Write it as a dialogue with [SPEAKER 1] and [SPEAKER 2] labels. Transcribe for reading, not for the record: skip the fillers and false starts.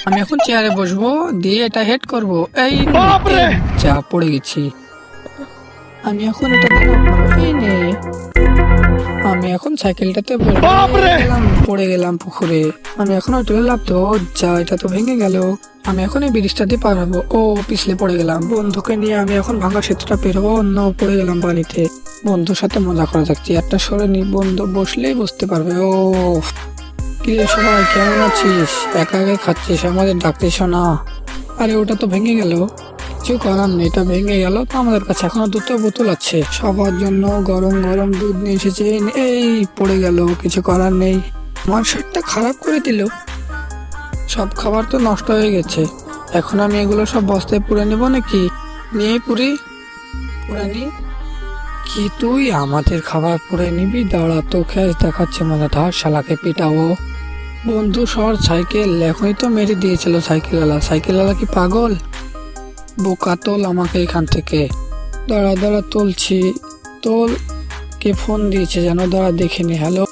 [SPEAKER 1] আমি এখন চেয়ারে বসবো, দিয়ে এটা হেড করব। এই যা পড়ে গেছি। আমি এখন এটা দিয়ে knock মারবো। এই নে, আমি এখন সাইকেলটাতে বসবো। পড়ে গেলাম পুকুরে। আমি এখন ওইটা লাভ তো, যা এটা তো ভেঙে গেল। আমি এখন এই ব্রিজটা দিয়ে পার হবো। ও পিছলে পড়ে গেলাম। বন্ধুকে নিয়ে আমি এখন ভাঙা সেতুটা পেরোবো, অন্য পড়ে গেলাম পানিতে। বন্ধুর সাথে মজা করা যাক, চেয়ারটা সরে নি, বন্ধু বসলেই বুঝতে পারবে। ও কি রে সবাই, কেমন আছিস? একা একা খাচ্ছিস, আমাদের ডাকতিস না? আরে ওটা তো ভেঙে গেল, কিছু করার নেই, এটা ভেঙে গেল তো। আমাদের কাছে এখনো দুটো বোতল আছে, সবার জন্য গরম গরম দুধ নিয়ে এসেছে। এই পড়ে গেল, কিছু করার নেই। আমার শরীরটা খারাপ করে দিল। সব খাবার তো নষ্ট হয়ে গেছে। এখন আমি এগুলো সব বস্তায় পুরে নেবো নাকি? নিয়ে পুরি, পুরে নি। কি তুই আমাদের খাবার পুরে নিবি? দাঁড়া, তোকে আজ দেখাচ্ছে মজা, ধর শালাকে পিটাবো। বন্ধু সর সাইকেল, এখনই তো মেরে দিয়েছিল সাইকেলওয়ালা কি পাগল? বোকা, তোল আমাকে এখান থেকে। দাঁড়া দাঁড়া, তুলছি। তোল। কে ফোন দিয়েছে যেন, দাঁড়া দেখিনি। হ্যালো,